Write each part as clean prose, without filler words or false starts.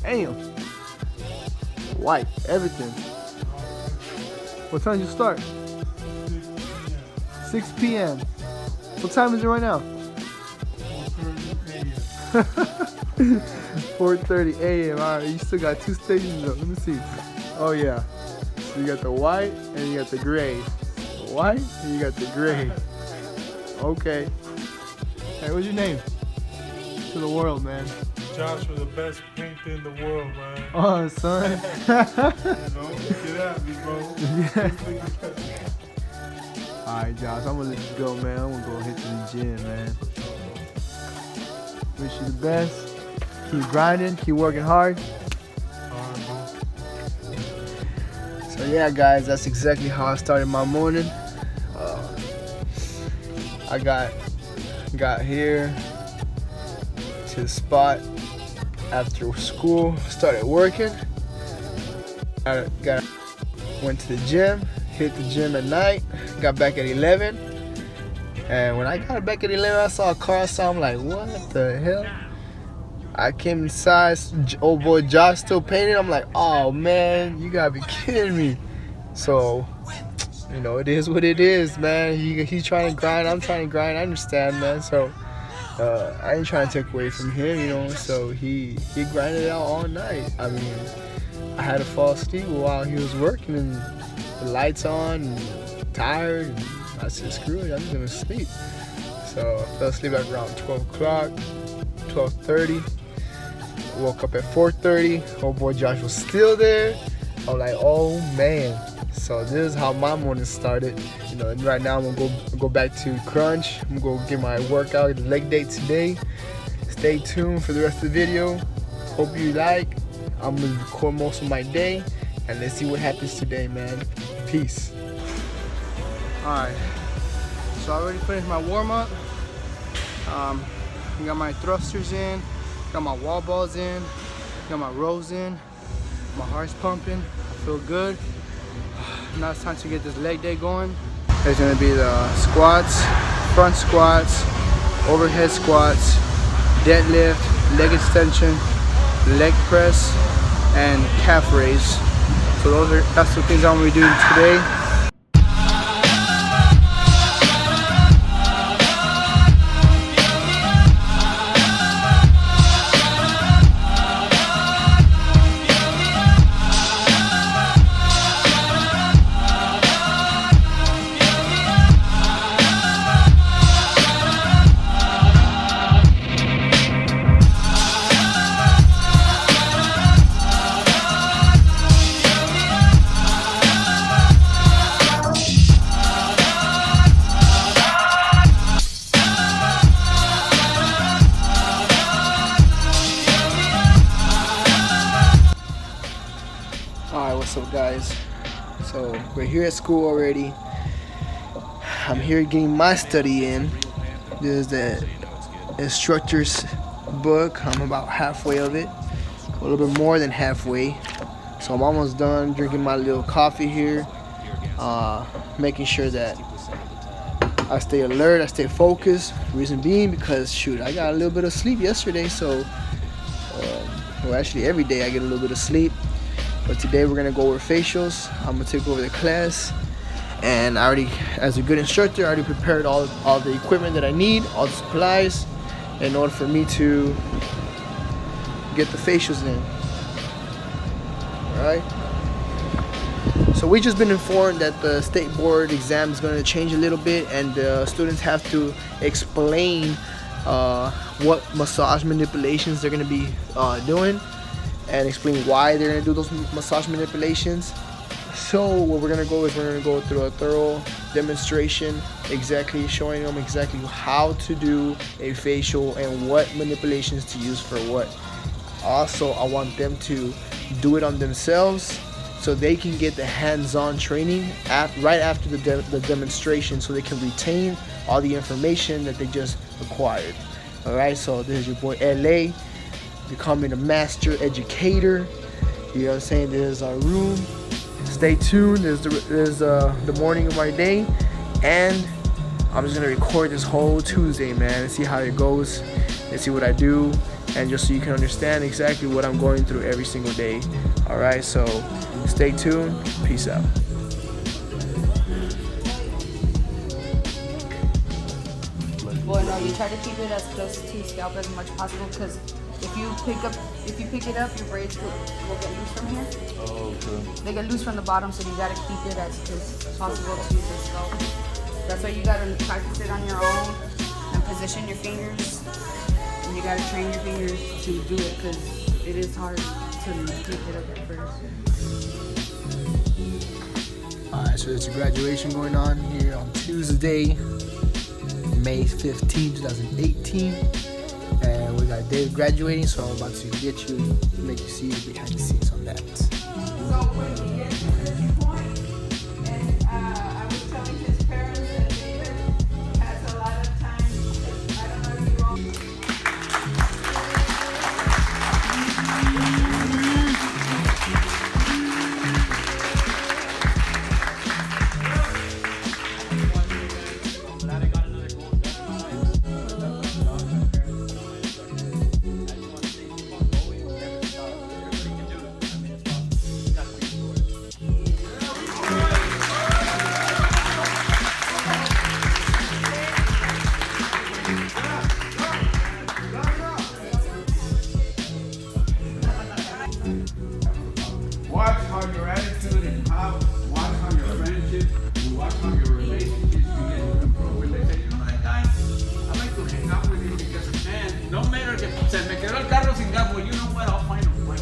Damn. White, everything. What time did you start? 6 p.m. What time is it right now? 4:30 a.m. Alright, you still got 2 stages though. Let me see. Oh yeah. So you got the white and you got the gray. The white and you got the gray. Okay. Hey, what's your name? To the world, man. Joshua, the best painter in the world, man. Oh, son. Get at me, bro. Yeah. Alright, Josh, I'm gonna let you go, man. I'm gonna go hit the gym, man. Wish you the best. Keep grinding, keep working hard. So yeah, guys, that's exactly how I started my morning. I got here to the spot after school, started working. Went to the gym, hit the gym at night, got back at 11. And when I got back at 11, I saw a car, so I'm like, what the hell? I came inside, old boy Josh still painting. I'm like, oh man, you gotta be kidding me. So, you know, it is what it is, man. He's trying to grind, I'm trying to grind, I understand, man. So, I ain't trying to take away from him, you know. So he grinded it out all night. I mean, I had to fall asleep while he was working and the lights on and tired. And I said, screw it, I'm just gonna sleep. So I fell asleep at around 12 o'clock, 12:30. Woke up at 4:30. Old boy Josh was still there. I was like, oh man. So this is how my morning started. You know, and right now I'm gonna go back to crunch. I'm gonna go get my workout, the leg day today. Stay tuned for the rest of the video. Hope you like. I'm gonna record most of my day, and let's see what happens today, man. Peace. All right. So I already finished my warm up. Got my thrusters in. Got my wall balls in, got my rows in, my heart's pumping, I feel good. Now it's time to get this leg day going. There's gonna be the squats, front squats, overhead squats, deadlift, leg extension, leg press, and calf raise. So that's the things I'm gonna be doing today. Alright, what's up guys? So we're here at school already. I'm here getting my study in. This is the instructor's book. I'm about halfway of it. A little bit more than halfway. So I'm almost done drinking my little coffee here. Making sure that I stay alert, I stay focused. Reason being because shoot, I got a little bit of sleep yesterday, so well actually every day I get a little bit of sleep. But today we're gonna go over facials. I'm gonna take over the class, and I already, as a good instructor, I already prepared all the equipment that I need, all the supplies, in order for me to get the facials in. All right. So we just been informed that the state board exam is gonna change a little bit, and the students have to explain what massage manipulations they're gonna be doing, and explain why they're gonna do those massage manipulations. So what we're gonna go is we're gonna go through a thorough demonstration, exactly showing them exactly how to do a facial and what manipulations to use for what. Also, I want them to do it on themselves so they can get the hands-on training right after the demonstration, so they can retain all the information that they just acquired. All right, so this is your boy LA, becoming a master educator. You know what I'm saying? There's our room. Stay tuned. There's the morning of my day, and I'm just gonna record this whole Tuesday, man, and see how it goes, and see what I do, and just so you can understand exactly what I'm going through every single day. All right, so stay tuned. Peace out. Bueno, you try to keep it as close to your scalp as much as possible, because if you pick it up, your braids will get loose from here. Oh, okay. They get loose from the bottom, so you gotta keep it as close as possible to the scalp. That's why you gotta practice it on your own and position your fingers. And you gotta train your fingers to do it, because it is hard to keep it up at first. Alright, so there's a graduation going on here on Tuesday, May 15, 2018. And we got Dave graduating, so I'm about to get you, make you see the behind the scenes on that. So when he gets to this point, and I was telling his parents that David has a lot of time, I don't know if you all... Watch how your attitude and watch how your friendship, and watch how your relationships begin to improve. When they say, you know that guy, I like to hang out with him because, man, no matter que se me quedó el carro sin gas, well, you know what, I'll find a way.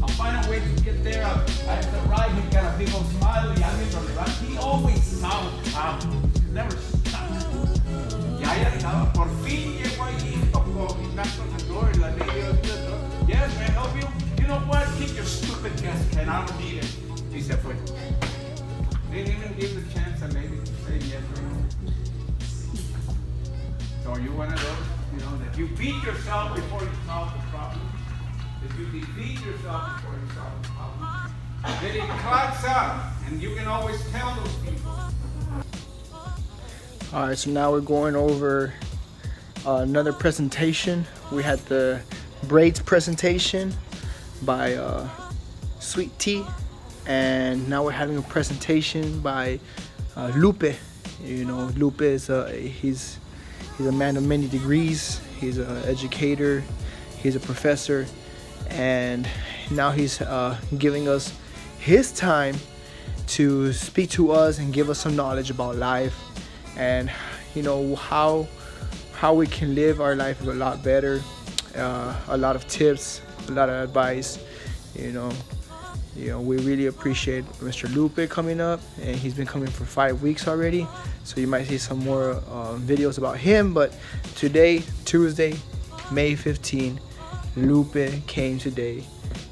I'll find a way to get there. I have to ride, he got a big old smile, y alguien lo levanta. He always sounds calm. He never stops. Ya llegaba, por fin llegó ahí, tocó, he knocked on the door, y la lady opened the door. Yes, may I help you? You know what? Keep your stupid gas can. I don't need it. He said, "Fue." Didn't even give the chance a lady to say yes or no. So are you one of those, you know, that you beat yourself before you solve the problem? That you defeat yourself before you solve the problem? That it clogs up, and you can always tell those people. Alright, so now we're going over another presentation. We had the braids presentation by Sweet Tea, and now we're having a presentation by Lupe. You know, Lupe is he's a man of many degrees. He's an educator, he's a professor, and now he's giving us his time to speak to us and give us some knowledge about life, and you know how we can live our life a lot better. A lot of tips, a lot of advice. You know, we really appreciate Mr. Lupe coming up, and he's been coming for 5 weeks already. So you might see some more videos about him. But today, Tuesday, May 15, Lupe came today,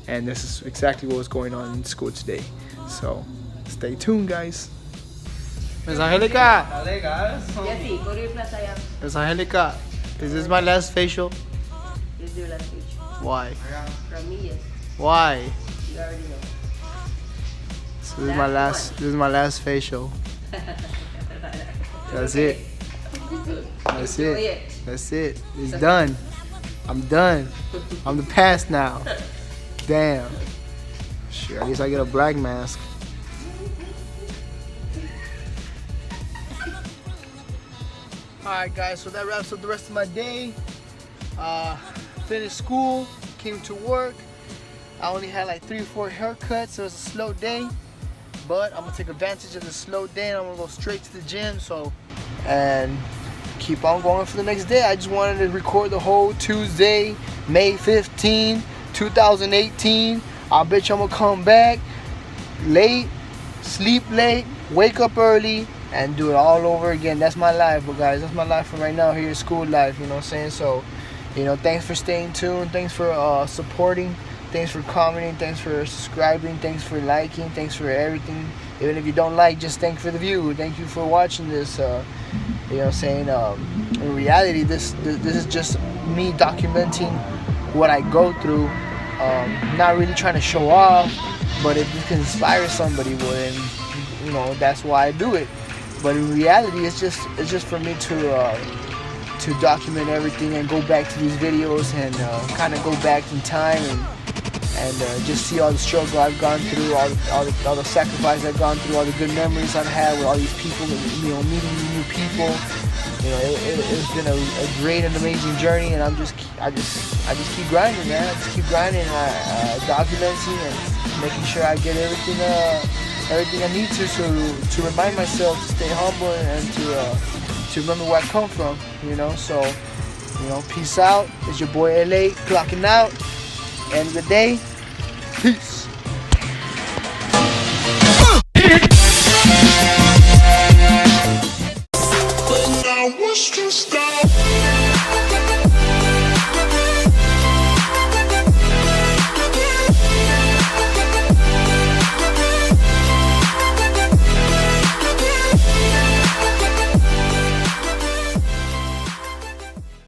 and this is exactly what was going on in school today. So stay tuned, guys. Ms. Angelica. Jesse, go to your class allá. Ms. Angelica, is this my last facial? This is your last speech. Why? From me, yes. Why? You already know. So this is my last facial. That's it. That's it. That's it. It's done. I'm done. I'm the past now. Damn. Shit, I guess I get a black mask. Alright guys, so that wraps up the rest of my day. Finished school, came to work. I only had like 3 or 4 haircuts, so it was a slow day. But I'm gonna take advantage of the slow day and I'm gonna go straight to the gym, and keep on going for the next day. I just wanted to record the whole Tuesday, May 15, 2018. I bet you I'm gonna come back late, sleep late, wake up early, and do it all over again. That's my life, but guys, that's my life for right now here, school life, you know what I'm saying? So, you know, thanks for staying tuned, thanks for supporting, thanks for commenting, thanks for subscribing, thanks for liking, thanks for everything. Even if you don't like, just thank for the view. Thank you for watching this. You know what I'm saying? In reality, this is just me documenting what I go through. Not really trying to show off, but if you can inspire somebody, well, then, you know, that's why I do it. But in reality, it's just for me to document everything and go back to these videos and kind of go back in time and just see all the struggle I've gone through, all the sacrifice I've gone through, all the good memories I've had with all these people, meeting new people. It's been a great and amazing journey, and I just keep grinding, man. I just keep grinding, documenting and making sure I get everything I need to remind myself to stay humble and to remember where I come from, So, peace out. It's your boy LA clocking out. End of the day. Peace.